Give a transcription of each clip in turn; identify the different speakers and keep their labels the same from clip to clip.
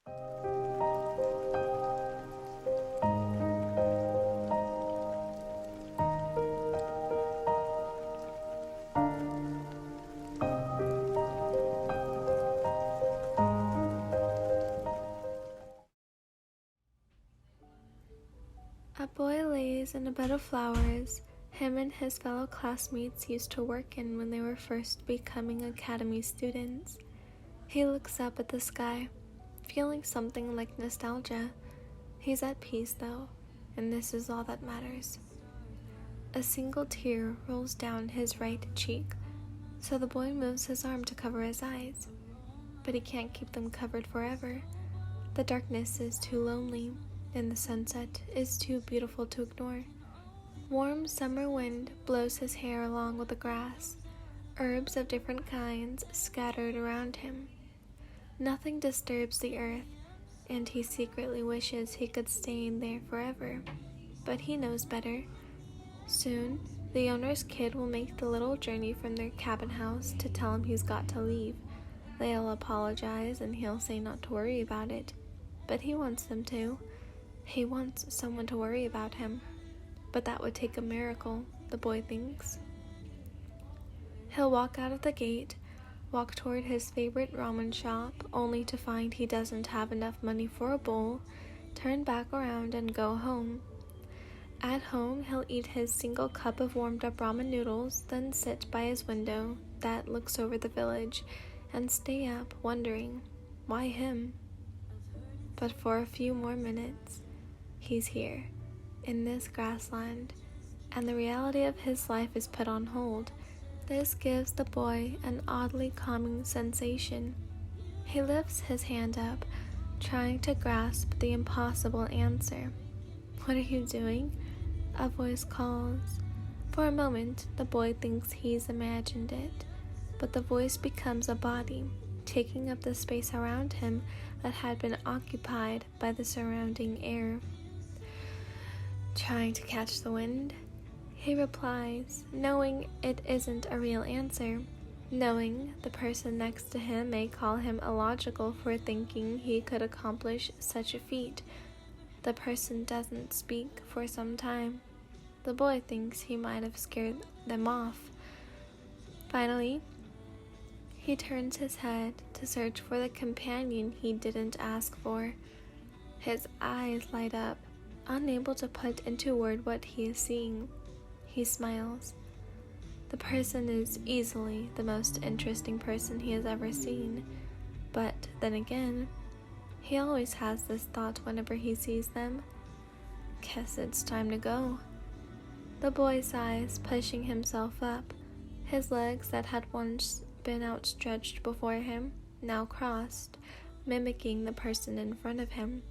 Speaker 1: A boy lays in a bed of flowers him and his fellow classmates used to work in when they were first becoming academy students. He looks up at the sky, feeling something like nostalgia. He's at peace though, and this is all that matters. A single tear rolls down his right cheek, so the boy moves his arm to cover his eyes. But he can't keep them covered forever. The darkness is too lonely, and the sunset is too beautiful to ignore. Warm summer wind blows his hair along with the grass, herbs of different kinds scattered around him. Nothing disturbs the earth, and he secretly wishes he could stay in there forever. But he knows better. Soon, the owner's kid will make the little journey from their cabin house to tell him he's got to leave. They'll apologize and he'll say not to worry about it. But he wants them to. He wants someone to worry about him. But that would take a miracle, the boy thinks. He'll walk out of the gate, walk toward his favorite ramen shop, only to find he doesn't have enough money for a bowl, turn back around and go home. At home, he'll eat his single cup of warmed-up ramen noodles, then sit by his window that looks over the village and stay up wondering, why him? But for a few more minutes, he's here, in this grassland, and the reality of his life is put on hold. This gives the boy an oddly calming sensation. He lifts his hand up, trying to grasp the impossible answer. "What are you doing?" a voice calls. For a moment, the boy thinks he's imagined it, but the voice becomes a body, taking up the space around him that had been occupied by the surrounding air. "Trying to catch the wind?" he replies, knowing it isn't a real answer, knowing the person next to him may call him illogical for thinking he could accomplish such a feat. The person doesn't speak for some time. The boy thinks he might have scared them off. Finally, he turns his head to search for the companion he didn't ask for. His eyes light up, unable to put into word what he is seeing. He smiles. The person is easily the most interesting person he has ever seen, but then again, he always has this thought whenever he sees them. Guess it's time to go. The boy sighs, pushing himself up. His legs that had once been outstretched before him, now crossed, mimicking the person in front of him.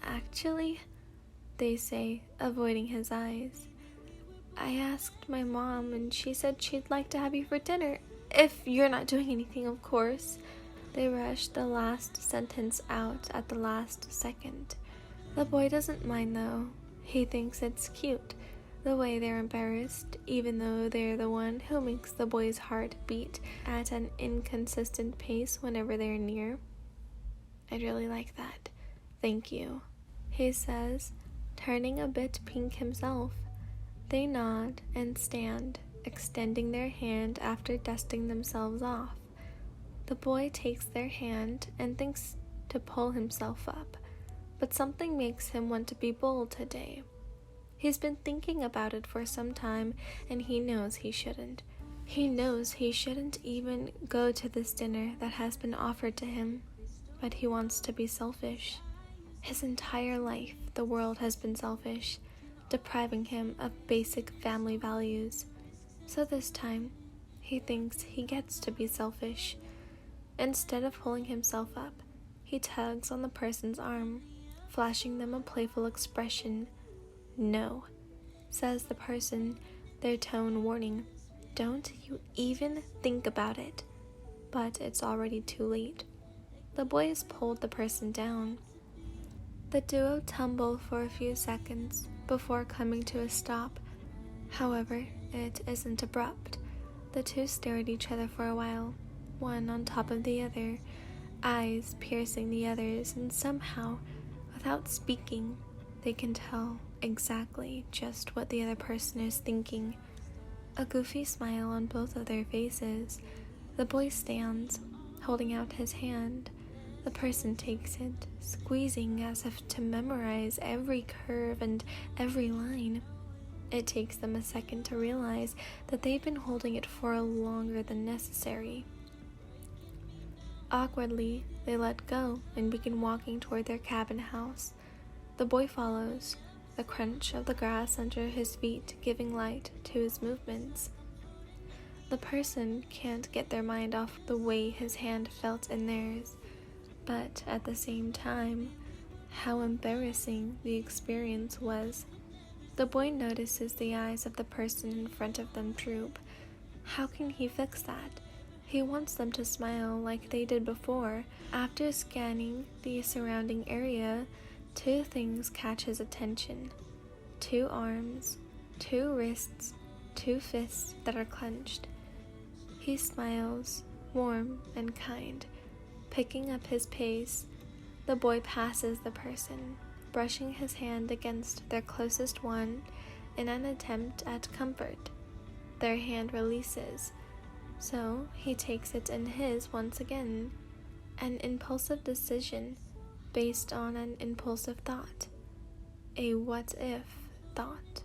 Speaker 1: "Actually," they say, avoiding his eyes, "I asked my mom and she said she'd like to have you for dinner. If you're not doing anything, of course." They rush the last sentence out at the last second. The boy doesn't mind though. He thinks it's cute, the way they're embarrassed, even though they're the one who makes the boy's heart beat at an inconsistent pace whenever they're near. "I'd really like that. Thank you," he says, turning a bit pink himself. They nod and stand, extending their hand after dusting themselves off. The boy takes their hand and thinks to pull himself up, but something makes him want to be bold today. He's been thinking about it for some time, and he knows he shouldn't. He knows he shouldn't even go to this dinner that has been offered to him, but he wants to be selfish. His entire life, the world has been selfish, depriving him of basic family values. So this time, he thinks he gets to be selfish. Instead of pulling himself up, he tugs on the person's arm, flashing them a playful expression. "No," says the person, their tone warning. "Don't you even think about it." But it's already too late. The boy has pulled the person down. The duo tumble for a few seconds before coming to a stop. However, it isn't abrupt. The two stare at each other for a while, one on top of the other, eyes piercing the others, and somehow, without speaking, they can tell exactly just what the other person is thinking. A goofy smile on both of their faces. The boy stands, holding out his hand. The person takes it, squeezing as if to memorize every curve and every line. It takes them a second to realize that they've been holding it for longer than necessary. Awkwardly, they let go and begin walking toward their cabin house. The boy follows, the crunch of the grass under his feet giving light to his movements. The person can't get their mind off the way his hand felt in theirs, but at the same time, how embarrassing the experience was. The boy notices the eyes of the person in front of them droop. How can he fix that? He wants them to smile like they did before. After scanning the surrounding area, two things catch his attention. 2 arms, 2 wrists, 2 fists that are clenched. He smiles, warm and kind. Picking up his pace, the boy passes the person, brushing his hand against their closest one in an attempt at comfort. Their hand releases, so he takes it in his once again, an impulsive decision based on an impulsive thought, a what-if thought.